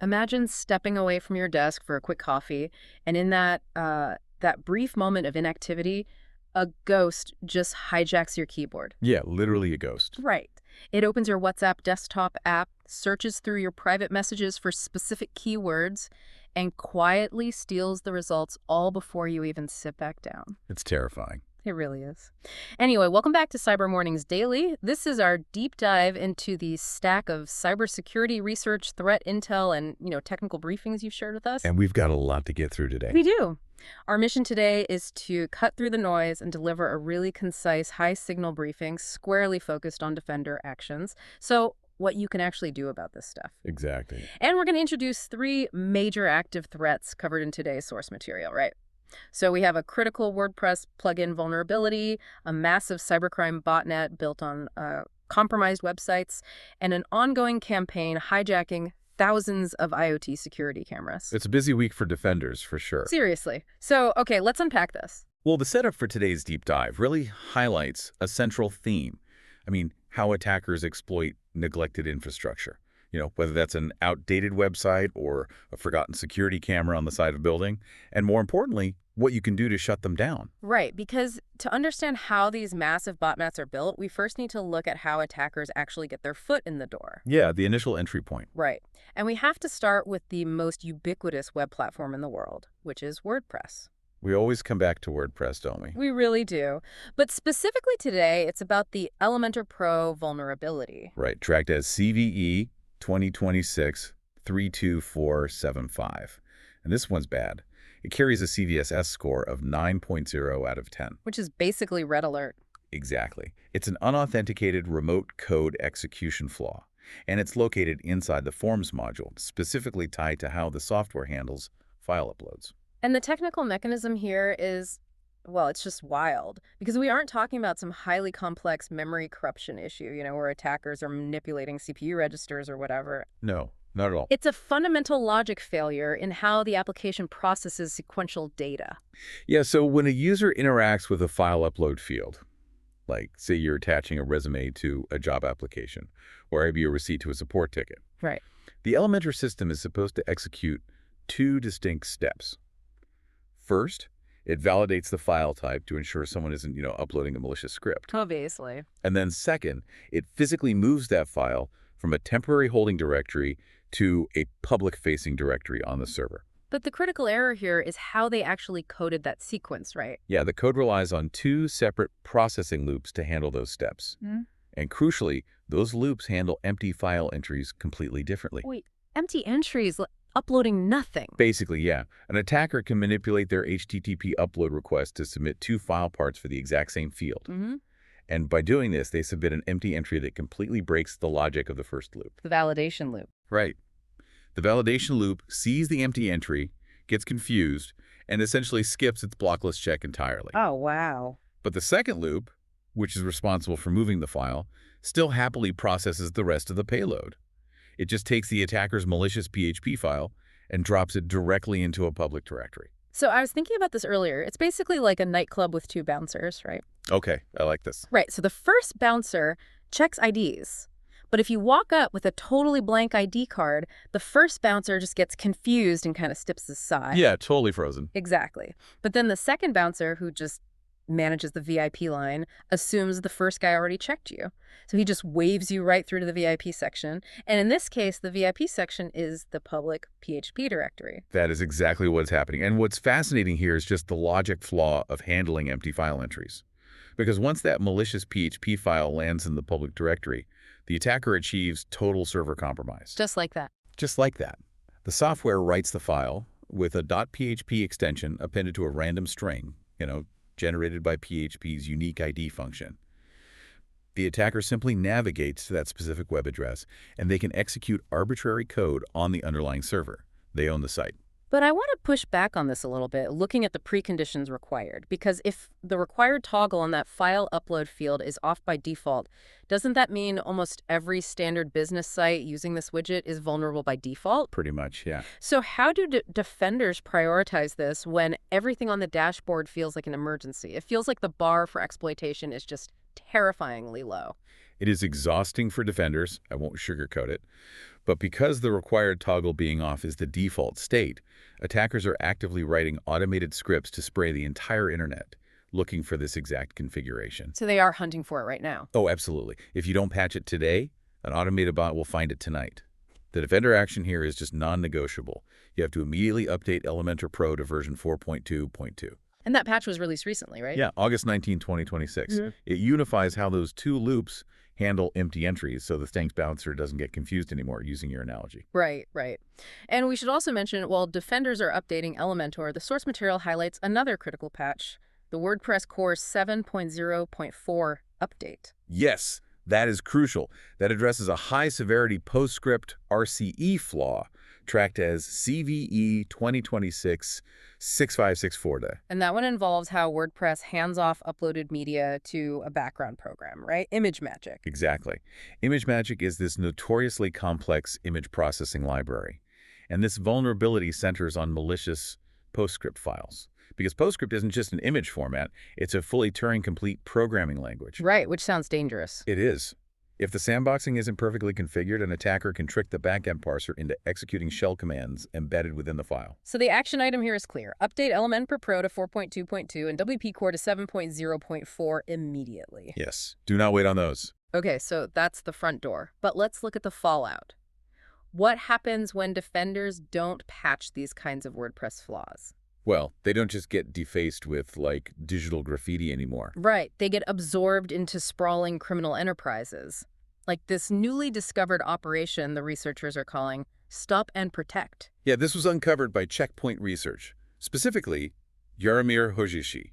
Imagine stepping away from your desk for a quick coffee, and in that brief moment of inactivity, a ghost just hijacks your keyboard. Yeah, literally a ghost. Right. It opens your WhatsApp desktop app, searches through your private messages for specific keywords, and quietly steals the results all before you even sit back down. It's terrifying. It really is. Anyway, welcome back to Cyber Mornings Daily. This is our deep dive into the stack of cybersecurity research, threat intel, and, technical briefings you've shared with us. And we've got a lot to get through today. We do. Our mission today is to cut through the noise and deliver a really concise, high-signal briefing squarely focused on defender actions. So what you can actually do about this stuff. Exactly. And we're going to introduce 3 major active threats covered in today's source material, right? So we have a critical WordPress plugin vulnerability, a massive cybercrime botnet built on compromised websites, and an ongoing campaign hijacking thousands of IoT security cameras. It's a busy week for defenders, for sure. Seriously. So, okay, let's unpack this. Well, the setup for today's deep dive really highlights a central theme. How attackers exploit neglected infrastructure. Whether that's an outdated website or a forgotten security camera on the side of a building. And more importantly, what you can do to shut them down. Right, because to understand how these massive botnets are built, we first need to look at how attackers actually get their foot in the door. Yeah, the initial entry point. Right. And we have to start with the most ubiquitous web platform in the world, which is WordPress. We always come back to WordPress, don't we? We really do. But specifically today, it's about the Elementor Pro vulnerability. Right, tracked as CVE 2026-32475. And this one's bad. It carries a CVSS score of 9.0 out of 10. Which is basically red alert. Exactly. It's an unauthenticated remote code execution flaw, and it's located inside the Forms module, specifically tied to how the software handles file uploads. And the technical mechanism here is, well, it's just wild, because we aren't talking about some highly complex memory corruption issue, where attackers are manipulating CPU registers or whatever. No, not at all. It's a fundamental logic failure in how the application processes sequential data. Yeah, so when a user interacts with a file upload field, like say you're attaching a resume to a job application, or maybe a receipt to a support ticket. Right. The Elementor system is supposed to execute 2 distinct steps. First, it validates the file type to ensure someone isn't, uploading a malicious script. Obviously. And then second, it physically moves that file from a temporary holding directory to a public-facing directory on the server. But the critical error here is how they actually coded that sequence, right? Yeah, the code relies on 2 separate processing loops to handle those steps. And crucially, those loops handle empty file entries completely differently. Wait, empty entries, uploading nothing. Basically, yeah. An attacker can manipulate their HTTP upload request to submit 2 file parts for the exact same field. And by doing this, they submit an empty entry that completely breaks the logic of the first loop. The validation loop. Right. The validation loop sees the empty entry, gets confused, and essentially skips its blocklist check entirely. Oh, wow. But the second loop, which is responsible for moving the file, still happily processes the rest of the payload. It just takes the attacker's malicious PHP file and drops it directly into a public directory. So I was thinking about this earlier. It's basically like a nightclub with 2 bouncers, right? Okay, I like this. Right. So the first bouncer checks IDs. But if you walk up with a totally blank ID card, the first bouncer just gets confused and kind of steps aside. Yeah, totally frozen. Exactly. But then the second bouncer, who just manages the VIP line, assumes the first guy already checked you. So he just waves you right through to the VIP section. And in this case, the VIP section is the public PHP directory. That is exactly what's happening. And what's fascinating here is just the logic flaw of handling empty file entries. Because once that malicious PHP file lands in the public directory, the attacker achieves total server compromise. Just like that. Just like that. The software writes the file with a .php extension appended to a random string, generated by PHP's unique ID function. The attacker simply navigates to that specific web address, and they can execute arbitrary code on the underlying server. They own the site. But I want to push back on this a little bit, looking at the preconditions required. Because if the required toggle on that file upload field is off by default, doesn't that mean almost every standard business site using this widget is vulnerable by default? Pretty much, yeah. So how do defenders prioritize this when everything on the dashboard feels like an emergency? It feels like the bar for exploitation is just terrifyingly low. It is exhausting for defenders, I won't sugarcoat it, but because the required toggle being off is the default state, attackers are actively writing automated scripts to spray the entire internet, looking for this exact configuration. So they are hunting for it right now. Oh, absolutely. If you don't patch it today, an automated bot will find it tonight. The defender action here is just non-negotiable. You have to immediately update Elementor Pro to version 4.2.2. And that patch was released recently, right? Yeah, August 19, 2026. Mm-hmm. It unifies how those two loops handle empty entries so the Stanks bouncer doesn't get confused anymore, using your analogy. Right, right. And we should also mention, while defenders are updating Elementor, the source material highlights another critical patch, the WordPress core 7.0.4 update. Yes, that is crucial. That addresses a high-severity PostScript RCE flaw tracked as CVE 2026-6564. And that one involves how WordPress hands off uploaded media to a background program, right? ImageMagick. Exactly. ImageMagick is this notoriously complex image processing library. And this vulnerability centers on malicious PostScript files. Because PostScript isn't just an image format, it's a fully Turing-complete programming language. Right, which sounds dangerous. It is. If the sandboxing isn't perfectly configured, an attacker can trick the backend parser into executing shell commands embedded within the file. So the action item here is clear. Update Elementor Pro to 4.2.2 and WP Core to 7.0.4 immediately. Yes. Do not wait on those. Okay, so that's the front door. But let's look at the fallout. What happens when defenders don't patch these kinds of WordPress flaws? Well, they don't just get defaced with, like, digital graffiti anymore. Right. They get absorbed into sprawling criminal enterprises. Like this newly discovered operation the researchers are calling StopAndProtect. Yeah, this was uncovered by Checkpoint Research, specifically Jaromir Hojishi.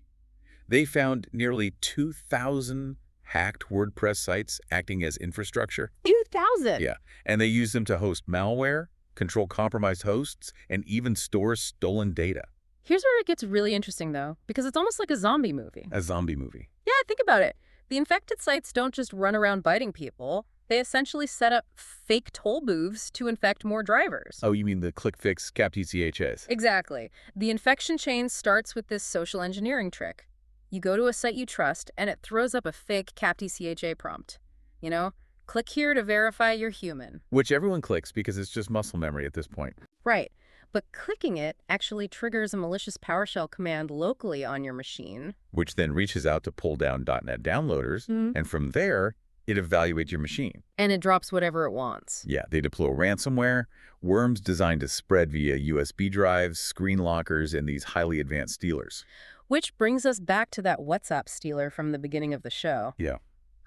They found nearly 2,000 hacked WordPress sites acting as infrastructure. 2,000? Yeah, and they used them to host malware, control compromised hosts, and even store stolen data. Here's where it gets really interesting, though, because it's almost like a zombie movie. A zombie movie. Yeah, think about it. The infected sites don't just run around biting people. They essentially set up fake toll booths to infect more drivers. Oh, you mean the click-fix CAPTCHAs? Exactly. The infection chain starts with this social engineering trick. You go to a site you trust, and it throws up a fake CAPTCHA prompt. You know, click here to verify you're human. Which everyone clicks because it's just muscle memory at this point. Right. But clicking it actually triggers a malicious PowerShell command locally on your machine. Which then reaches out to pull down .NET downloaders, and from there, it evaluates your machine. And it drops whatever it wants. Yeah, they deploy ransomware, worms designed to spread via USB drives, screen lockers, and these highly advanced stealers. Which brings us back to that WhatsApp stealer from the beginning of the show. Yeah.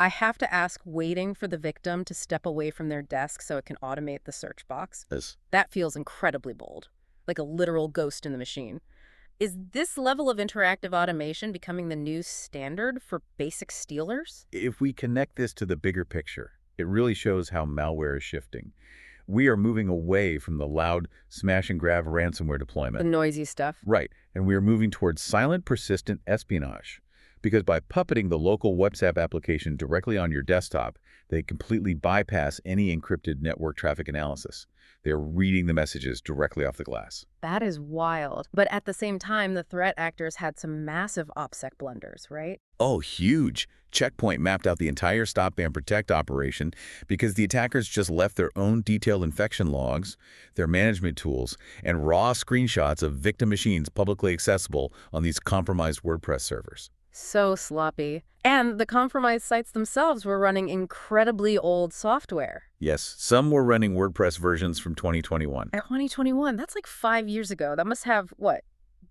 I have to ask, waiting for the victim to step away from their desk so it can automate the search box? Yes. That feels incredibly bold, like a literal ghost in the machine. Is this level of interactive automation becoming the new standard for basic stealers? If we connect this to the bigger picture, it really shows how malware is shifting. We are moving away from the loud smash-and-grab ransomware deployment. The noisy stuff. Right, and we are moving towards silent, persistent espionage. Because by puppeting the local WhatsApp application directly on your desktop, they completely bypass any encrypted network traffic analysis. They're reading the messages directly off the glass. That is wild. But at the same time, the threat actors had some massive OPSEC blunders, right? Oh, huge. Checkpoint mapped out the entire Stop and Protect operation because the attackers just left their own detailed infection logs, their management tools, and raw screenshots of victim machines publicly accessible on these compromised WordPress servers. So sloppy. And the compromised sites themselves were running incredibly old software. Yes, some were running WordPress versions from 2021. 2021, that's like 5 years ago. That must have, what,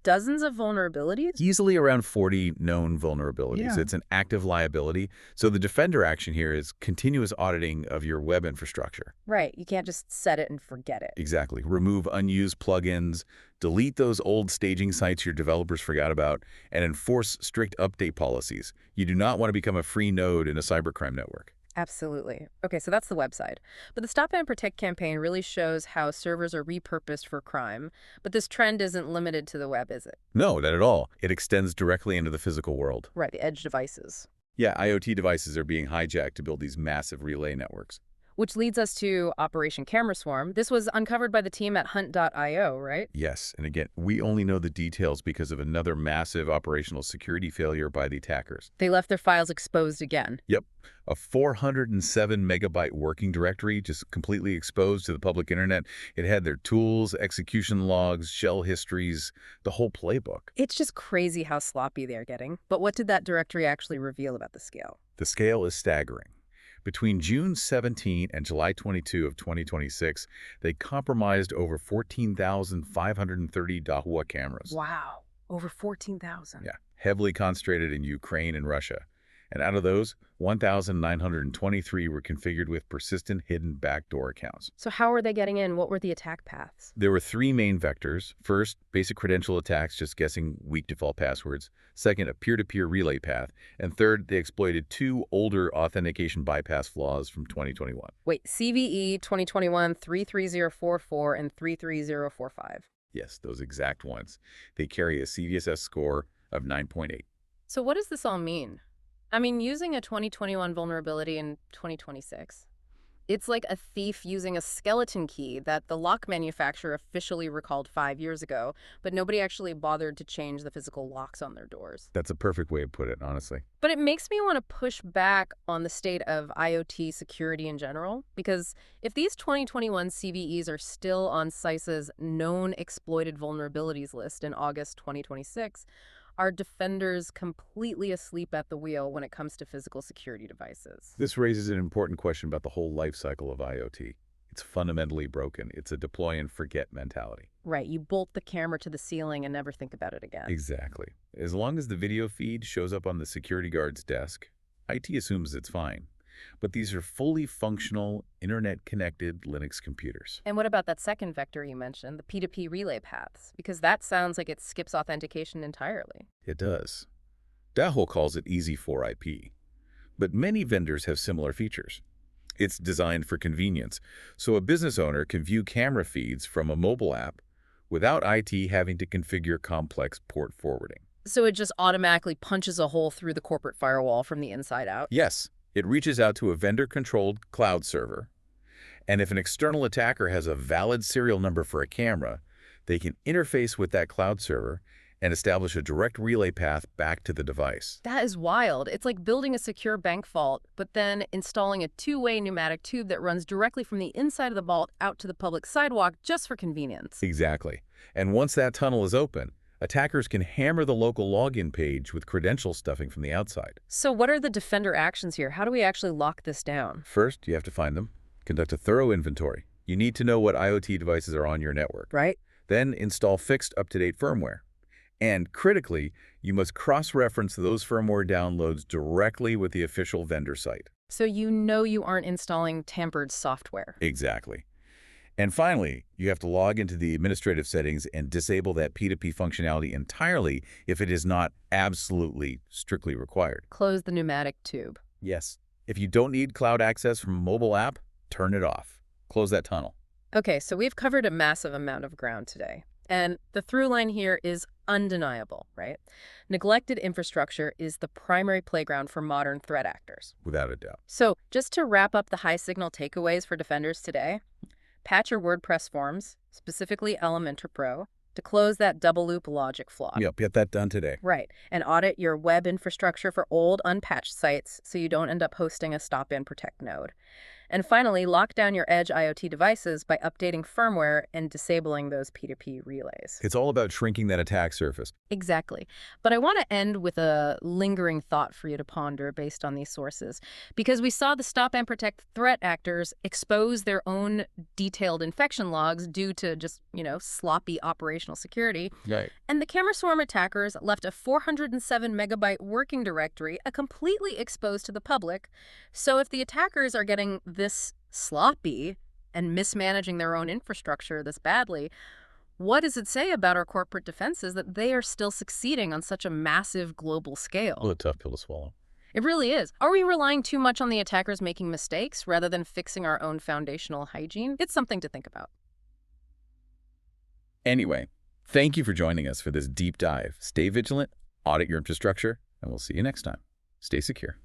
dozens of vulnerabilities? Easily around 40 known vulnerabilities. Yeah. It's an active liability. So the defender action here is continuous auditing of your web infrastructure. Right. You can't just set it and forget it. Exactly. Remove unused plugins, delete those old staging sites your developers forgot about, and enforce strict update policies. You do not want to become a free node in a cybercrime network. Absolutely. Okay, so that's the website. But the Stop and Protect campaign really shows how servers are repurposed for crime. But this trend isn't limited to the web, is it? No, not at all. It extends directly into the physical world. Right, the edge devices. Yeah, IoT devices are being hijacked to build these massive relay networks. Which leads us to Operation Camera Swarm. This was uncovered by the team at Hunt.io, right? Yes, and again, we only know the details because of another massive operational security failure by the attackers. They left their files exposed again. Yep, a 407 megabyte working directory just completely exposed to the public internet. It had their tools, execution logs, shell histories, the whole playbook. It's just crazy how sloppy they're getting. But what did that directory actually reveal about the scale? The scale is staggering. Between June 17 and July 22 of 2026, they compromised over 14,530 Dahua cameras. Wow, over 14,000. Yeah, heavily concentrated in Ukraine and Russia. And out of those, 1,923 were configured with persistent hidden backdoor accounts. So how are they getting in? What were the attack paths? There were three main vectors. First, basic credential attacks, just guessing weak default passwords. Second, a peer-to-peer relay path. And third, they exploited two older authentication bypass flaws from 2021. Wait, CVE 2021 33044 and 33045. Yes, those exact ones. They carry a CVSS score of 9.8. So what does this all mean? I mean, using a 2021 vulnerability in 2026, it's like a thief using a skeleton key that the lock manufacturer officially recalled 5 years ago, but nobody actually bothered to change the physical locks on their doors. That's a perfect way to put it, honestly. But it makes me want to push back on the state of IoT security in general, because if these 2021 CVEs are still on CISA's known exploited vulnerabilities list in August 2026, are defenders completely asleep at the wheel when it comes to physical security devices? This raises an important question about the whole life cycle of IoT. It's fundamentally broken. It's a deploy and forget mentality. Right, you bolt the camera to the ceiling and never think about it again. Exactly. As long as the video feed shows up on the security guard's desk, IT assumes it's fine. But these are fully functional, internet-connected Linux computers. And what about that second vector you mentioned, the P2P relay paths? Because that sounds like it skips authentication entirely. It does. Dahua calls it easy-for-IP. But many vendors have similar features. It's designed for convenience, so a business owner can view camera feeds from a mobile app without IT having to configure complex port forwarding. So it just automatically punches a hole through the corporate firewall from the inside out? Yes. It reaches out to a vendor-controlled cloud server, and if an external attacker has a valid serial number for a camera, they can interface with that cloud server and establish a direct relay path back to the device. That is wild. It's like building a secure bank vault, but then installing a two-way pneumatic tube that runs directly from the inside of the vault out to the public sidewalk just for convenience. Exactly. And once that tunnel is open, attackers can hammer the local login page with credential stuffing from the outside. So what are the defender actions here? How do we actually lock this down? First, you have to find them. Conduct a thorough inventory. You need to know what IoT devices are on your network. Right. Then install fixed, up-to-date firmware. And critically, you must cross-reference those firmware downloads directly with the official vendor site. So you know you aren't installing tampered software. Exactly. And finally, you have to log into the administrative settings and disable that P2P functionality entirely if it is not absolutely strictly required. Close the pneumatic tube. Yes. If you don't need cloud access from a mobile app, turn it off. Close that tunnel. Okay, so we've covered a massive amount of ground today. And the through line here is undeniable, right? Neglected infrastructure is the primary playground for modern threat actors. Without a doubt. So just to wrap up the high signal takeaways for defenders today, patch your WordPress forms, specifically Elementor Pro, to close that double loop logic flaw. Yep, get that done today. Right, and audit your web infrastructure for old unpatched sites so you don't end up hosting a StopAndProtect node. And finally, lock down your edge IoT devices by updating firmware and disabling those P2P relays. It's all about shrinking that attack surface. Exactly. But I want to end with a lingering thought for you to ponder based on these sources. Because we saw the StopAndProtect threat actors expose their own detailed infection logs due to just, sloppy operational security. Right. And the camera swarm attackers left a 407 megabyte working directory completely exposed to the public. So if the attackers are getting this sloppy and mismanaging their own infrastructure this badly, what does it say about our corporate defenses that they are still succeeding on such a massive global scale? Well, a tough pill to swallow. It really is. Are we relying too much on the attackers making mistakes rather than fixing our own foundational hygiene? It's something to think about. Anyway, thank you for joining us for this deep dive. Stay vigilant, audit your infrastructure, and we'll see you next time. Stay secure.